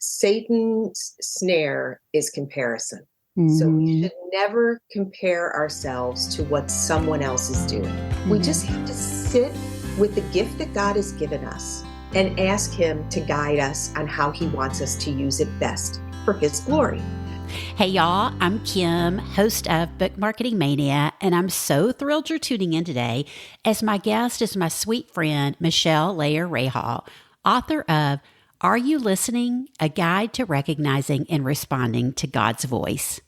Satan's snare is comparison. So we Mm-hmm. should never compare ourselves to what someone else is doing. We just have to sit with the gift that God has given us and ask Him to guide us on how He wants us to use it best for His glory. Hey, y'all, I'm Kim, host of Book Marketing Mania, and I'm so thrilled you're tuning in today as my guest is my sweet friend, Michelle Layer Rahal, author of Are You Listening? A Guide to Recognizing and Responding to God's Voice.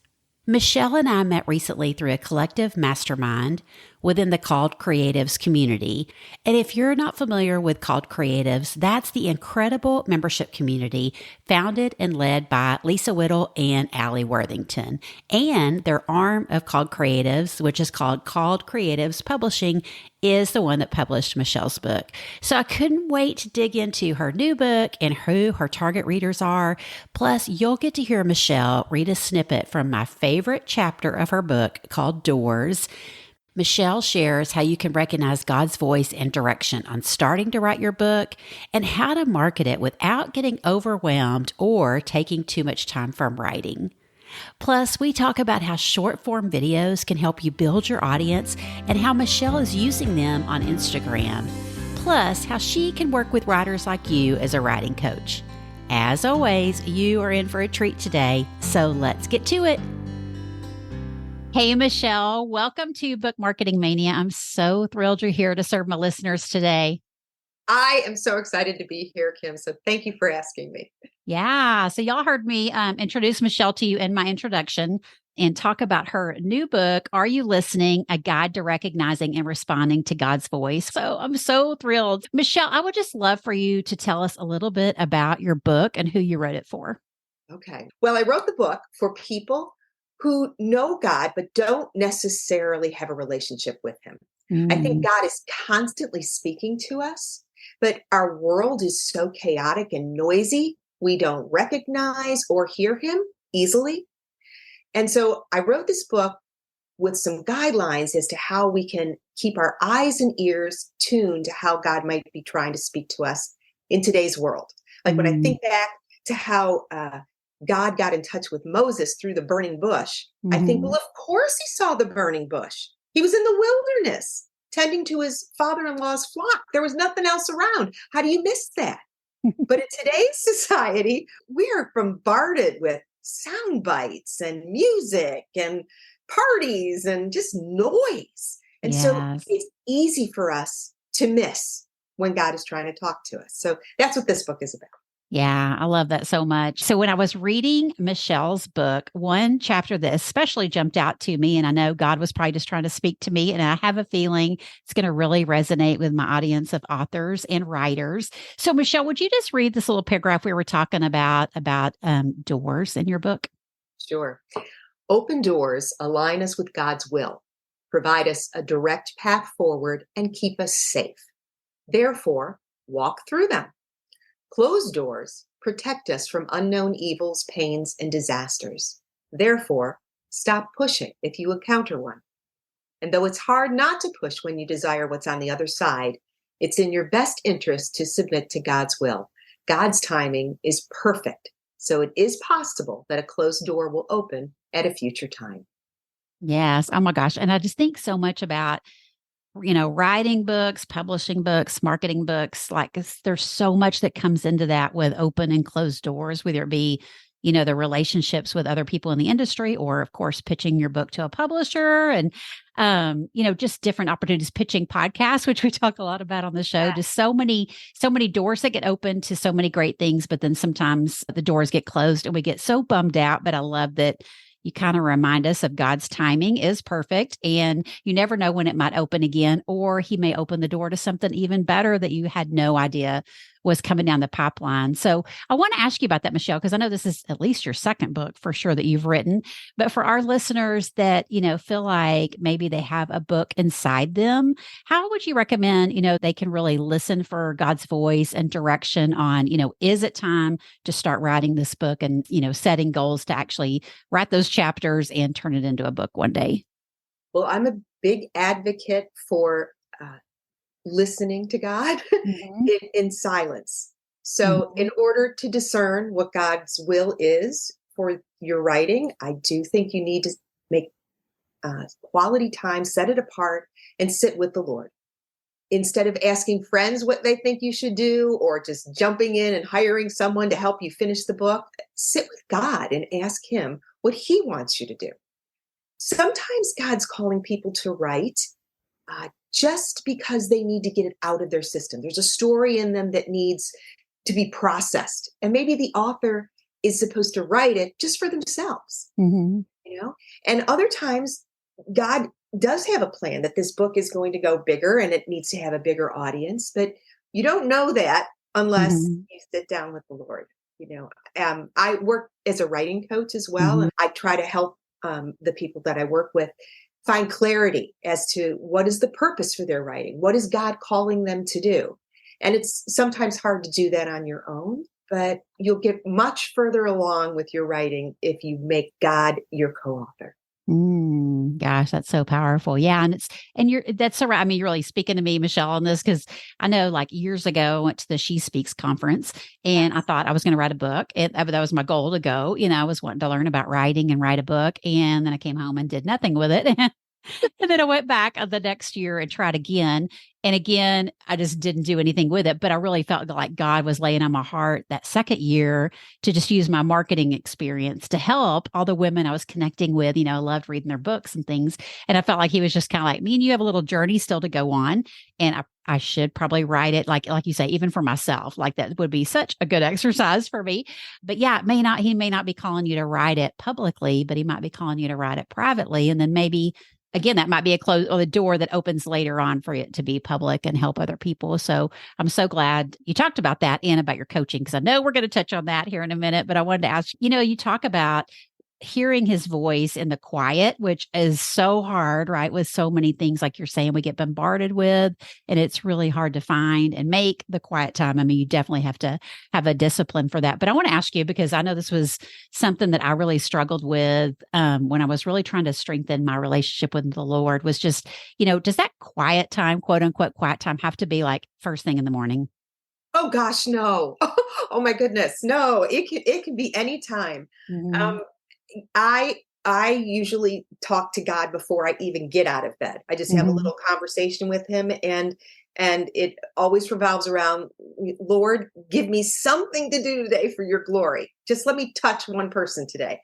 Michelle and I met recently through a collective mastermind within the Called Creatives community. And if you're not familiar with Called Creatives, that's the incredible membership community founded and led by Lisa Whittle and Allie Worthington. And their arm of Called Creatives, which is called Called Creatives Publishing, is the one that published Michelle's book. So I couldn't wait to dig into her new book and who her target readers are. Plus, you'll get to hear Michelle read a snippet from my favorite chapter of her book called Doors. Michelle shares how you can recognize God's voice and direction on starting to write your book and how to market it without getting overwhelmed or taking too much time from writing. Plus, we talk about how short form videos can help you build your audience and how Michelle is using them on Instagram. Plus, how she can work with writers like you as a writing coach. As always, you are in for a treat today, so let's get to it. Hey, Michelle, welcome to Book Marketing Mania. I'm so thrilled you're here to serve my listeners today. I am so excited to be here, Kim. So thank you for asking me. Yeah. So y'all heard me introduce Michelle to you in my introduction and talk about her new book, Are You Listening? A Guide to Recognizing and Responding to God's Voice. So I'm so thrilled. Michelle, I would just love for you to tell us a little bit about your book and who you wrote it for. Okay. Well, I wrote the book for people who know God, but don't necessarily have a relationship with Him. I think God is constantly speaking to us, but our world is so chaotic and noisy, we don't recognize or hear Him easily. And so I wrote this book with some guidelines as to how we can keep our eyes and ears tuned to how God might be trying to speak to us in today's world. Like when I think back to how God got in touch with Moses through the burning bush, I think, well, of course he saw the burning bush. He was in the wilderness tending to his father-in-law's flock. There was nothing else around. How do you miss that? But in today's society, we are bombarded with sound bites and music and parties and just noise. And so it's easy for us to miss when God is trying to talk to us. So that's what this book is about. Yeah, I love that so much. So when I was reading Michelle's book, one chapter that especially jumped out to me, and I know God was probably just trying to speak to me, and I have a feeling it's going to really resonate with my audience of authors and writers. So Michelle, would you just read this little paragraph we were talking about doors in your book? Sure. Open doors align us with God's will, provide us a direct path forward, and keep us safe. Therefore, walk through them. Closed doors protect us from unknown evils, pains, and disasters. Therefore, stop pushing if you encounter one. And though it's hard not to push when you desire what's on the other side, it's in your best interest to submit to God's will. God's timing is perfect, so it is possible that a closed door will open at a future time. Yes. Oh my gosh. And I just think so much about writing books, publishing books, marketing books. Like there's so much that comes into that with open and closed doors, whether it be, the relationships with other people in the industry, or of course, pitching your book to a publisher and, just different opportunities, pitching podcasts, which we talk a lot about on the show. Just so many doors that get open to so many great things, but then sometimes the doors get closed and we get so bummed out. But I love that you kind of remind us of God's timing is perfect and you never know when it might open again, or he may open the door to something even better that you had no idea was coming down the pipeline. So I want to ask you about that, Michelle, because I know this is at least your second book for sure that you've written. But for our listeners that, feel like maybe they have a book inside them, how would you recommend, they can really listen for God's voice and direction on, is it time to start writing this book and, setting goals to actually write those chapters and turn it into a book one day? Well, I'm a big advocate for listening to God in silence. So in order to discern what God's will is for your writing, I do think you need to make quality time, set it apart, and sit with the Lord. Instead of asking friends what they think you should do, or just jumping in and hiring someone to help you finish the book, sit with God and ask him what he wants you to do. Sometimes God's calling people to write just because they need to get it out of their system. There's a story in them that needs to be processed. And maybe the author is supposed to write it just for themselves, you know? And other times, God does have a plan that this book is going to go bigger and it needs to have a bigger audience, but you don't know that unless you sit down with the Lord. I work as a writing coach as well, and I try to help the people that I work with find clarity as to what is the purpose for their writing. What is God calling them to do? And it's sometimes hard to do that on your own, but you'll get much further along with your writing if you make God your co-author. Gosh, that's so powerful. Yeah. That's so right. I mean, you're really speaking to me, Michelle, on this, because I know like years ago, I went to the She Speaks conference and I thought I was going to write a book. That was my goal to go. I was wanting to learn about writing and write a book. And then I came home and did nothing with it. And then I went back the next year and tried again. And again, I just didn't do anything with it. But I really felt like God was laying on my heart that second year to just use my marketing experience to help all the women I was connecting with. I loved reading their books and things. And I felt like he was just kind of like, me and you have a little journey still to go on. And I should probably write it, like you say, even for myself. Like that would be such a good exercise for me. But yeah, he may not be calling you to write it publicly, but he might be calling you to write it privately. And then maybe again, that might be a door that opens later on for it to be public and help other people. So I'm so glad you talked about that and about your coaching, because I know we're going to touch on that here in a minute. But I wanted to ask, you talk about hearing his voice in the quiet, which is so hard, right? With so many things, like you're saying, we get bombarded with, and it's really hard to find and make the quiet time. I mean, you definitely have to have a discipline for that. But I want to ask you, because I know this was something that I really struggled with when I was really trying to strengthen my relationship with the Lord, was just, does that quiet time, quote unquote, quiet time, have to be like first thing in the morning? Oh gosh, no. Oh my goodness. No, it can be any time. I usually talk to God before I even get out of bed. I just have a little conversation with him, and it always revolves around, Lord, give me something to do today for your glory. Just let me touch one person today.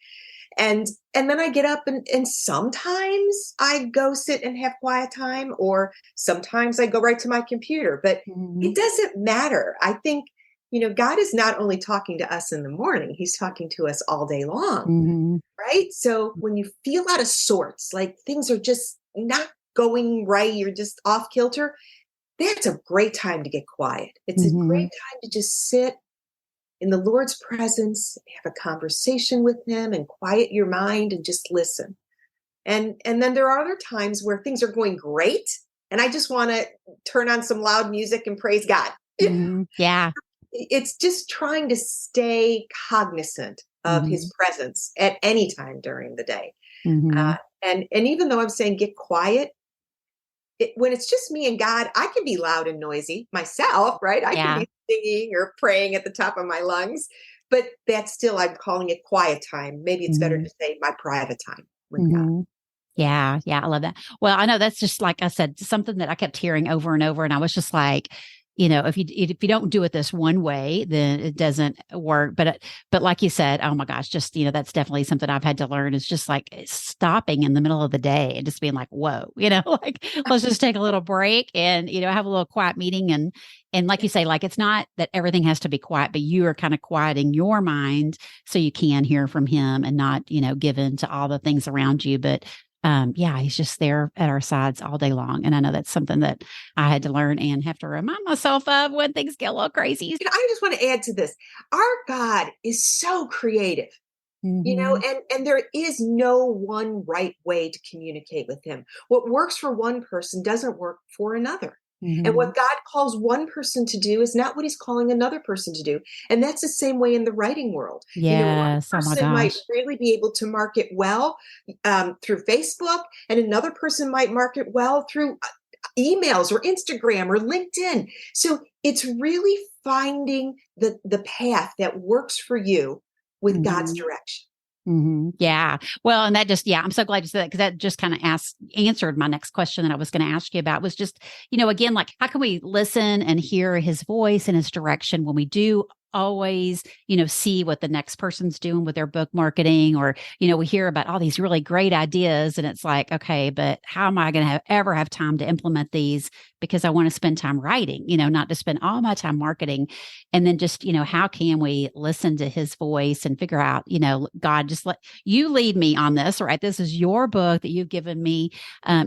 And then I get up and sometimes I go sit and have quiet time, or sometimes I go right to my computer, but it doesn't matter. I think, God is not only talking to us in the morning, he's talking to us all day long, right? So when you feel out of sorts, like things are just not going right, you're just off kilter, that's a great time to get quiet. It's a great time to just sit in the Lord's presence, have a conversation with him and quiet your mind and just listen. And then there are other times where things are going great and I just want to turn on some loud music and praise God. Yeah. It's just trying to stay cognizant of his presence at any time during the day. And even though I'm saying get quiet, when it's just me and God, I can be loud and noisy myself, right? I can be singing or praying at the top of my lungs, but that's still, I'm calling it quiet time. Maybe it's better to say my private time with God. Yeah. Yeah. I love that. Well, I know that's just, like I said, something that I kept hearing over and over. And I was just like, if you don't do it this one way, then it doesn't work. But like you said, oh my gosh, just, that's definitely something I've had to learn, is just like stopping in the middle of the day and just being like, whoa, like let's just take a little break and, have a little quiet meeting. And like you say, like, it's not that everything has to be quiet, but you are kind of quieting your mind so you can hear from him and not, give in to all the things around you. But he's just there at our sides all day long. And I know that's something that I had to learn and have to remind myself of when things get a little crazy. I just want to add to this. Our God is so creative, and there is no one right way to communicate with him. What works for one person doesn't work for another. And what God calls one person to do is not what he's calling another person to do. And that's the same way in the writing world. Yes. One person might really be able to market well through Facebook, and another person might market well through emails or Instagram or LinkedIn. So it's really finding the path that works for you with God's direction. Yeah. Well, and that just, I'm so glad you said that, because that just kind of answered my next question that I was going to ask you about, was just, again, like, how can we listen and hear his voice and his direction when we do always, see what the next person's doing with their book marketing, or, we hear about all these really great ideas, and it's like, okay, but how am I going to ever have time to implement these? Because I want to spend time writing, not to spend all my time marketing. And then just, how can we listen to his voice and figure out, God, just let you lead me on this, right? This is your book that you've given me,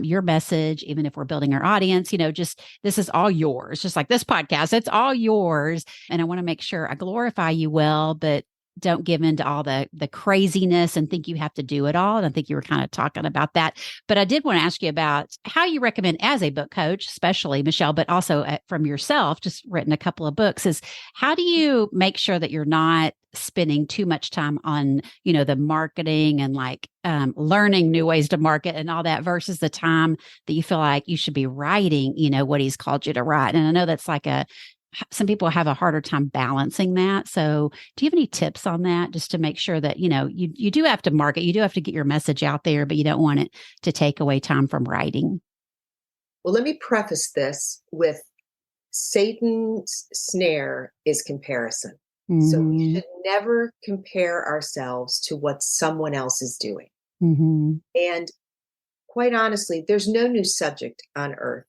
your message, even if we're building our audience, just, this is all yours. Just like this podcast, it's all yours. And I want to make sure I glorify you well, but don't give in to all the craziness and think you have to do it all. And I think you were kind of talking about that. But I did want to ask you about how you recommend, as a book coach, especially Michelle, but also from yourself, just written a couple of books, is how do you make sure that you're not spending too much time on, the marketing and like learning new ways to market and all that, versus the time that you feel like you should be writing, what he's called you to write. And I know that's like some people have a harder time balancing that. So do you have any tips on that, just to make sure that, you do have to market, you do have to get your message out there, but you don't want it to take away time from writing? Well, let me preface this with Satan's snare is comparison. So we should never compare ourselves to what someone else is doing. And quite honestly, there's no new subject on earth.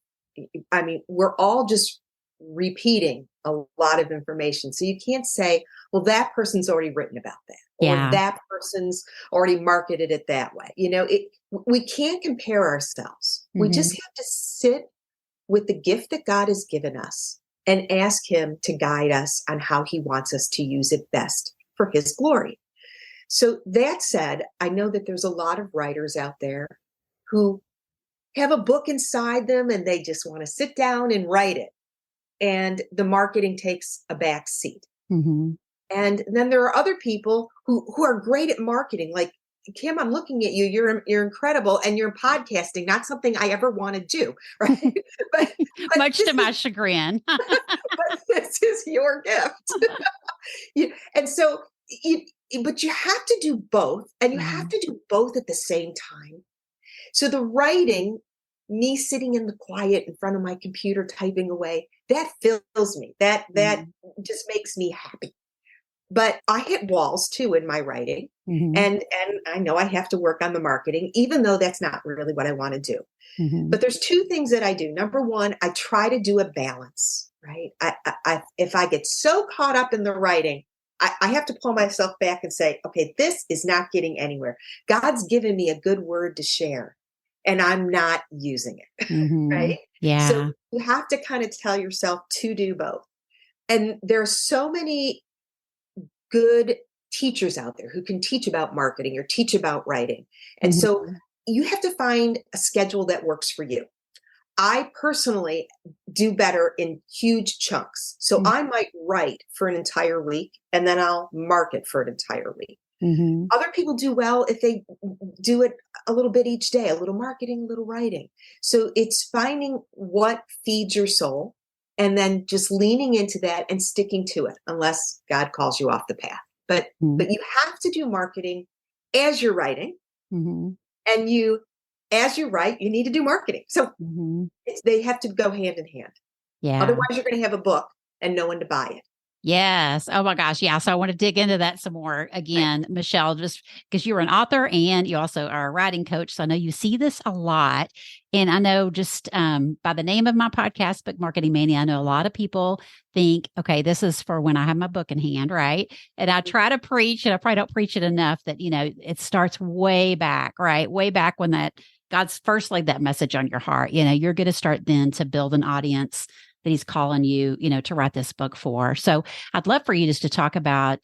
I mean, we're all just repeating a lot of information. So you can't say, well, that person's already written about that, or that person's already marketed it that way. We can't compare ourselves. We just have to sit with the gift that God has given us and ask him to guide us on how he wants us to use it best for his glory. So that said, I know that there's a lot of writers out there who have a book inside them and they just want to sit down and write it. And the marketing takes a back seat. And then there are other people who are great at marketing. Like, Kim, I'm looking at you. You're incredible, and you're podcasting. Not something I ever want to do, right? but Much to my chagrin. But this is your gift. And so, but you have to do both, and you have to do both at the same time. So the writing, me sitting in the quiet in front of my computer typing away, that fills me. That just makes me happy. But I hit walls too in my writing. And I know I have to work on the marketing, even though that's not really what I want to do. But there's two things that I do. Number one, I try to do a balance, right? If I get so caught up in the writing, I have to pull myself back and say, okay, this is not getting anywhere. God's given me a good word to share, and I'm not using it, right? Yeah. So you have to kind of tell yourself to do both. And there are so many good teachers out there who can teach about marketing or teach about writing. And so you have to find a schedule that works for you. I personally do better in huge chunks. So I might write for an entire week and then I'll market for an entire week. Other people do well if they do it a little bit each day, a little marketing, a little writing. So it's finding what feeds your soul and then just leaning into that and sticking to it, unless God calls you off the path. But you have to do marketing as you're writing, and as you write, you need to do marketing. So they have to go hand in hand. Yeah. Otherwise, you're going to have a book and no one to buy it. Yes. Oh my gosh. Yeah. So I want to dig into that some more again, Michelle, just because you're an author and you also are a writing coach. So I know you see this a lot. And I know just by the name of my podcast, Book Marketing Mania, I know a lot of people think, okay, this is for when I have my book in hand, right? And I try to preach, and I probably don't preach it enough, that, it starts way back, right? Way back when God's first laid that message on your heart. You're going to start then to build an audience that he's calling you, to write this book for. So I'd love for you just to talk about,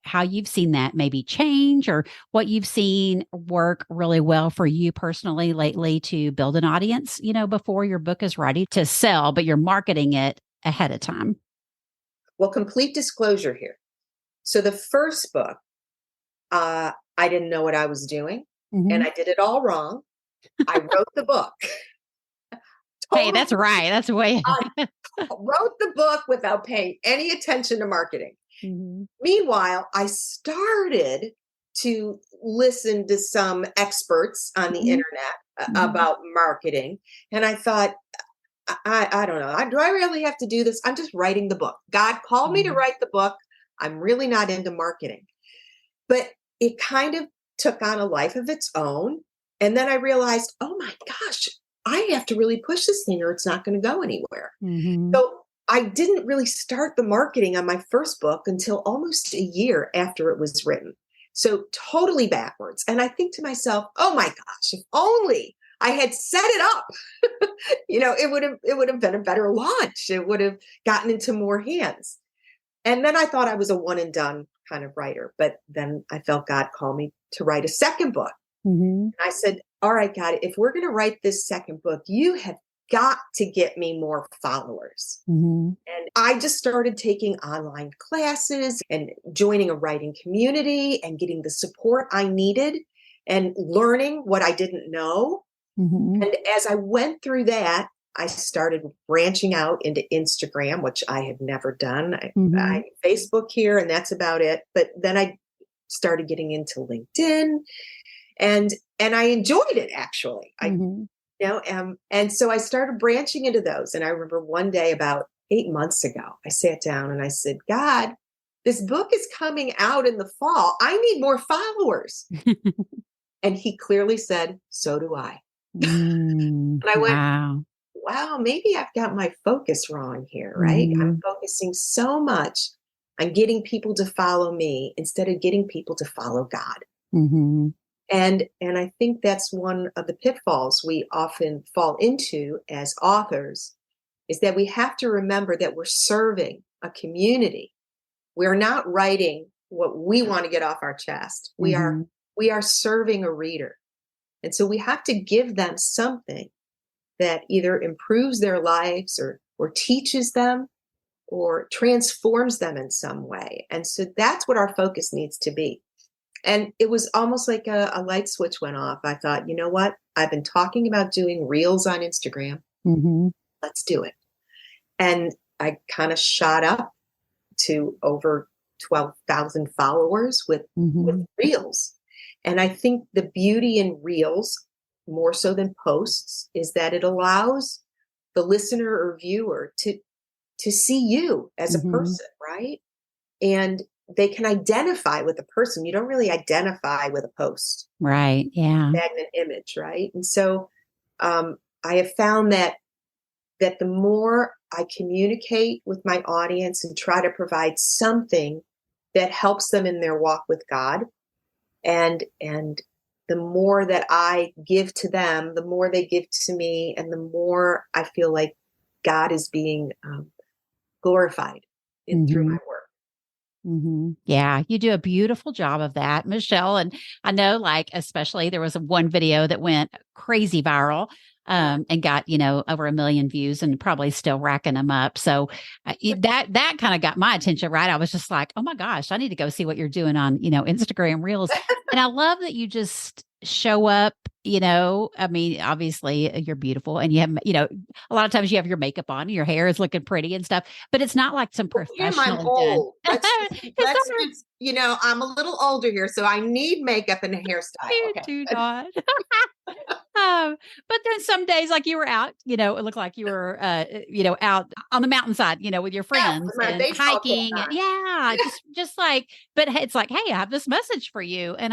how you've seen that maybe change, or what you've seen work really well for you personally lately to build an audience, before your book is ready to sell, but you're marketing it ahead of time. Well, complete disclosure here. So the first book, I didn't know what I was doing, and I did it all wrong. I wrote the book Hey, that's right. That's way. I wrote the book without paying any attention to marketing. Mm-hmm. Meanwhile, I started to listen to some experts on the internet about marketing. And I thought, I don't know. Do I really have to do this? I'm just writing the book. God called me to write the book. I'm really not into marketing. But it kind of took on a life of its own. And then I realized, oh my gosh, I have to really push this thing or it's not going to go anywhere. Mm-hmm. So I didn't really start the marketing on my first book until almost a year after it was written. So totally backwards. And I think to myself, oh my gosh, if only I had set it up, it would have been a better launch. It would have gotten into more hands. And then I thought I was a one and done kind of writer. But then I felt God call me to write a second book. And I said, all right, God, if we're going to write this second book, you have got to get me more followers. And I just started taking online classes and joining a writing community and getting the support I needed and learning what I didn't know. And as I went through that, I started branching out into Instagram, which I had never done. I Facebook here, and that's about it. But then I started getting into LinkedIn, and I enjoyed it, actually. And so I started branching into those. And I remember one day about 8 months ago, I sat down and I said, God, this book is coming out in the fall. I need more followers. And he clearly said, so do I. And I went, wow, maybe I've got my focus wrong here, right? I'm focusing so much on getting people to follow me instead of getting people to follow God. And I think that's one of the pitfalls we often fall into as authors, is that we have to remember that we're serving a community. We're not writing what we want to get off our chest. We are serving a reader. And so we have to give them something that either improves their lives or teaches them or transforms them in some way. And so that's what our focus needs to be. And it was almost like a light switch went off. I thought, you know what? I've been talking about doing reels on Instagram. Let's do it. And I kind of shot up to over 12,000 followers with reels. And I think the beauty in reels, more so than posts, is that it allows the listener or viewer to see you as a person, right? And they can identify with a person. You don't really identify with a post. Right. Yeah. Stagnant image, right? And so I have found that the more I communicate with my audience and try to provide something that helps them in their walk with God, and the more that I give to them, the more they give to me, and the more I feel like God is being glorified through my work. Yeah, you do a beautiful job of that, Michelle. And I know, like, especially there was one video that went crazy viral and got, over 1 million views and probably still racking them up. So that kind of got my attention, right? I was just like, oh my gosh, I need to go see what you're doing on, Instagram Reels. And I love that you just show up, I mean, obviously you're beautiful and you have, a lot of times you have your makeup on, your hair is looking pretty and stuff, but it's not like some professional. I'm old. I'm a little older here, so I need makeup and a hairstyle. You do not. But then some days, like you were out, it looked like you were, out on the mountainside, with your friends and hiking. And, just like, but it's like, hey, I have this message for you. And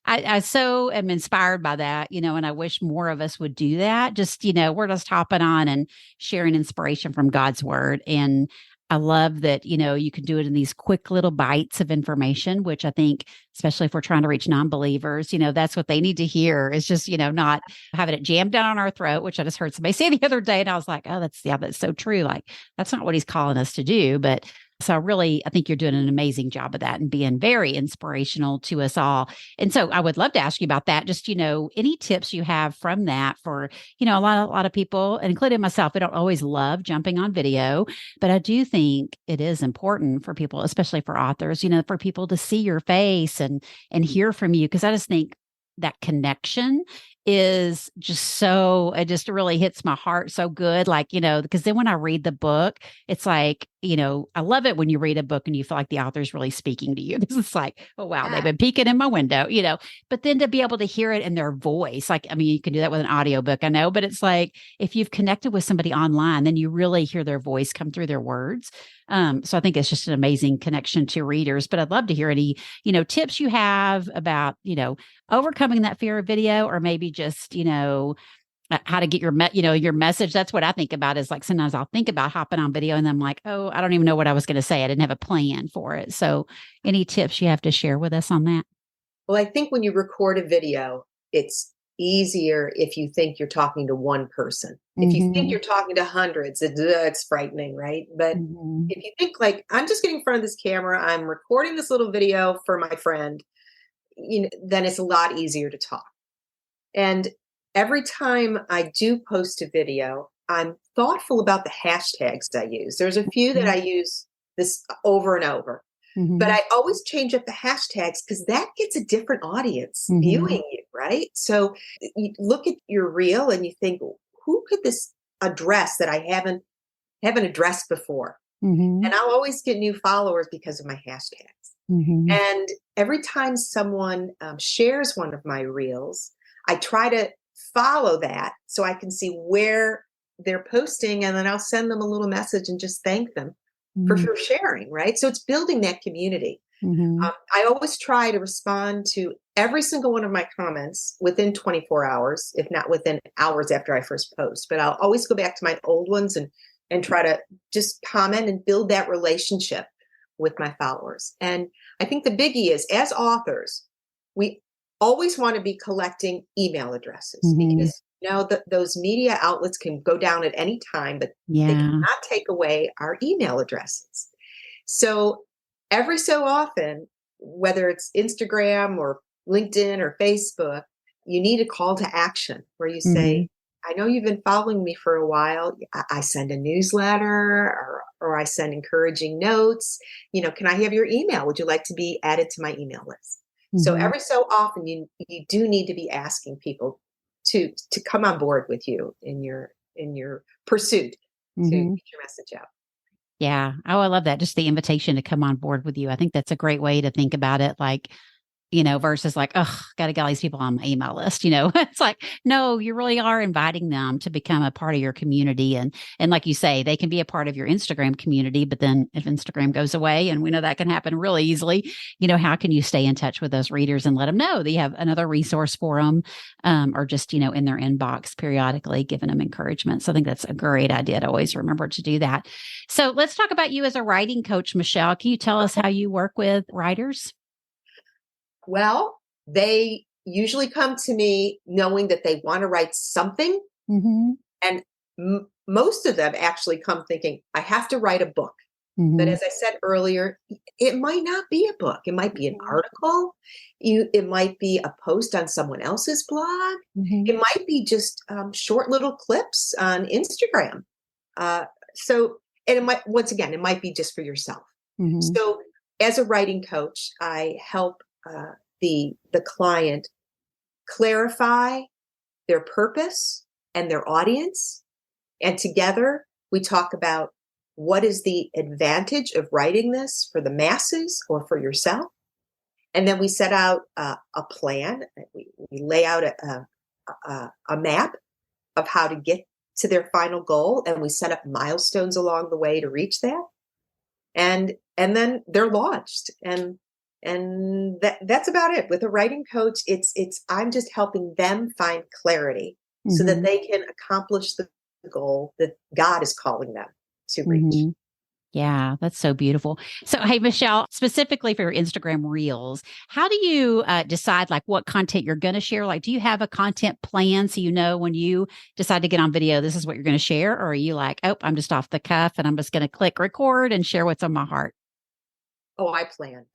I so am inspired by that, and I wish more of us would do that. Just, we're just hopping on and sharing inspiration from God's word. And I love that, you can do it in these quick little bites of information, which I think, especially if we're trying to reach non-believers, that's what they need to hear is just, not having it jammed down on our throat, which I just heard somebody say the other day. And I was like, oh, that's so true. Like, that's not what he's calling us to do. But so I think you're doing an amazing job of that and being very inspirational to us all. And so I would love to ask you about that. Just, any tips you have from that for, a lot of people, including myself. I don't always love jumping on video, but I do think it is important for people, especially for authors, for people to see your face and hear from you. Cause I just think that connection is just so, it just really hits my heart so good. Like, because then when I read the book, it's like, I love it when you read a book and you feel like the author's really speaking to you. This is like, oh, wow, they've Yeah. been peeking in my window, but then to be able to hear it in their voice, like, I mean, you can do that with an audiobook, I know, but it's like, if you've connected with somebody online, then you really hear their voice come through their words. So I think it's just an amazing connection to readers, but I'd love to hear any, tips you have about, overcoming that fear of video, or maybe just, how to get your message. That's what I think about, is like, sometimes I'll think about hopping on video and I'm like, oh, I don't even know what I was going to say. I didn't have a plan for it. So any tips you have to share with us on that? Well, I think when you record a video, it's easier if you think you're talking to one person. If you think you're talking to hundreds, it's frightening, right? But if you think like, I'm just getting in front of this camera, I'm recording this little video for my friend, then it's a lot easier to talk. And every time I do post a video, I'm thoughtful about the hashtags I use. There's a few that I use this over and over. But I always change up the hashtags because that gets a different audience viewing you, right? So you look at your reel and you think, who could this address that I haven't addressed before? And I'll always get new followers because of my hashtags. And every time someone shares one of my reels, I try to follow that so I can see where they're posting, and then I'll send them a little message and just thank them for sharing, right? So it's building that community. I always try to respond to every single one of my comments within 24 hours, if not within hours after I first post. But I'll always go back to my old ones and try to just comment and build that relationship with my followers. And I think the biggie is, as authors, we always want to be collecting email addresses because those media outlets can go down at any time, but they cannot take away our email addresses. So every so often, whether it's Instagram or LinkedIn or Facebook, you need a call to action where you say, I know you've been following me for a while. I send a newsletter or I send encouraging notes. Can I have your email? Would you like to be added to my email list? So every so often, you do need to be asking people to come on board with you in your pursuit to get your message out. Yeah. Oh, I love that. Just the invitation to come on board with you. I think that's a great way to think about it. Like, versus like, oh, got to get all these people on my email list. It's like, no, you really are inviting them to become a part of your community. And like you say, they can be a part of your Instagram community, but then if Instagram goes away, and we know that can happen really easily, how can you stay in touch with those readers and let them know that you have another resource for them, or just, in their inbox periodically, giving them encouragement. So I think that's a great idea to always remember to do that. So let's talk about you as a writing coach, Michelle. Can you tell us how you work with writers? Well, they usually come to me knowing that they want to write something. And most of them actually come thinking, I have to write a book. But as I said earlier, it might not be a book. It might be an article. It might be a post on someone else's blog. It might be just short little clips on Instagram. And it might, once again, it might be just for yourself. So as a writing coach, I help the client clarify their purpose and their audience. And together we talk about what is the advantage of writing this for the masses or for yourself. And then we set out a plan. We lay out a map of how to get to their final goal. And we set up milestones along the way to reach that. And then they're launched. And that's about it. With a writing coach, it's I'm just helping them find clarity so that they can accomplish the goal that God is calling them to reach. Yeah, that's so beautiful. So, hey, Michelle, specifically for your Instagram reels, how do you decide like what content you're going to share? Like, do you have a content plan so when you decide to get on video, this is what you're going to share? Or are you like, oh, I'm just off the cuff and I'm just going to click record and share what's on my heart? Oh, I plan.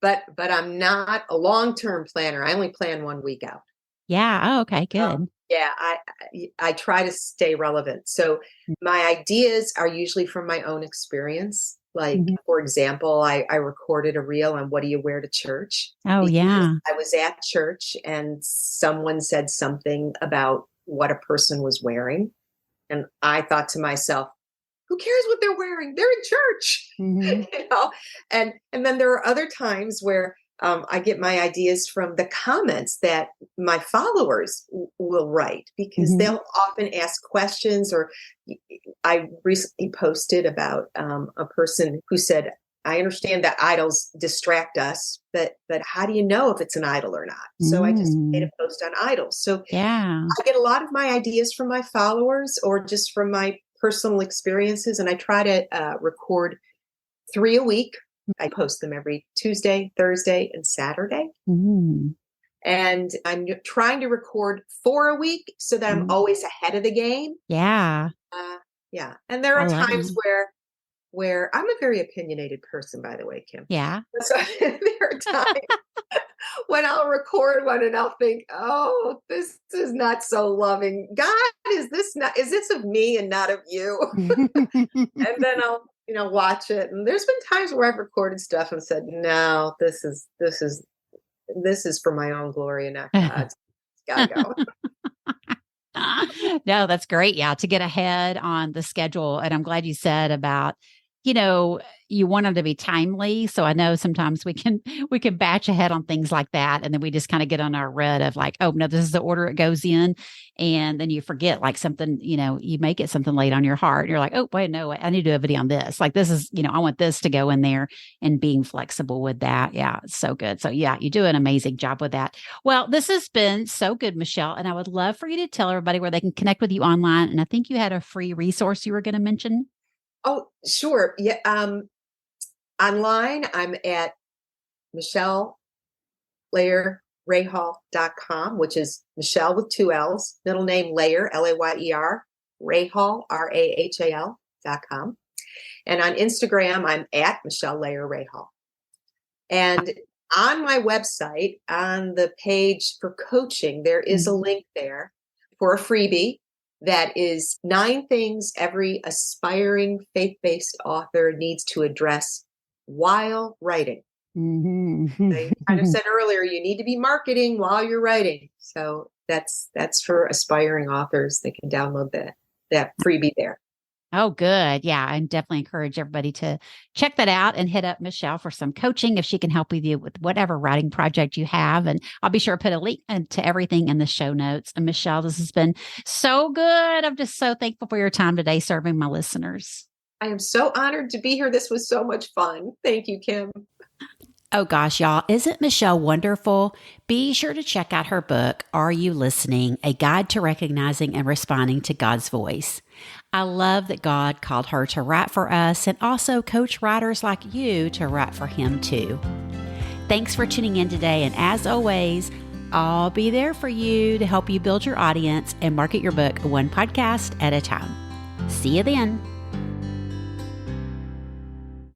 But I'm not a long-term planner. I only plan 1 week out. Yeah. Oh, okay. Good. Yeah, I try to stay relevant. So my ideas are usually from my own experience. Like, for example, I recorded a reel on what do you wear to church? Oh, yeah. I was at church and someone said something about what a person was wearing. And I thought to myself, who cares what they're wearing? They're in church, you know? And then there are other times where I get my ideas from the comments that my followers will write, because they'll often ask questions. Or I recently posted about a person who said, I understand that idols distract us, but how do you know if it's an idol or not? So I just made a post on idols. So Yeah. I get a lot of my ideas from my followers or just from my personal experiences. And I try to record 3 a week. I post them every Tuesday, Thursday, and Saturday. And I'm trying to record 4 a week so that I'm always ahead of the game. Yeah. Yeah. And there are times where I'm a very opinionated person, by the way, Kim. Yeah. So there are times when I'll record one and I'll think, oh, this is not so loving. God, is this of me and not of you? And then I'll, watch it. And there's been times where I've recorded stuff and said, no, this is for my own glory and not God's. It's gotta go. No, that's great. Yeah. To get ahead on the schedule. And I'm glad you said about, you want them to be timely. So I know sometimes we can batch ahead on things like that. And then we just kind of get on our rut of like, oh no, this is the order it goes in. And then you forget like something, you may get something laid on your heart. And you're like, oh, wait, no, I need to do a video on this. Like this is, I want this to go in there, and being flexible with that. Yeah. It's so good. So yeah, you do an amazing job with that. Well, this has been so good, Michelle. And I would love for you to tell everybody where they can connect with you online. And I think you had a free resource you were going to mention. Oh, sure. Yeah. Online, I'm at Michelle Layer Rahal.com, which is Michelle with 2 L's, middle name Layer, Layer, Rahal, Rahal.com. And on Instagram, I'm at Michelle Layer Rahal. And on my website, on the page for coaching, there is a link there for a freebie that is 9 things every aspiring faith-based author needs to address while writing. I kind of said earlier, you need to be marketing while you're writing. So that's for aspiring authors. They can download that freebie there. Oh, good. Yeah. I definitely encourage everybody to check that out and hit up Michelle for some coaching if she can help with you with whatever writing project you have. And I'll be sure to put a link to everything in the show notes. And Michelle, this has been so good. I'm just so thankful for your time today serving my listeners. I am so honored to be here. This was so much fun. Thank you, Kim. Oh gosh, y'all, isn't Michelle wonderful? Be sure to check out her book, Are You Listening? A Guide to Recognizing and Responding to God's Voice. I love that God called her to write for us and also coach writers like you to write for Him too. Thanks for tuning in today. And as always, I'll be there for you to help you build your audience and market your book one podcast at a time. See you then.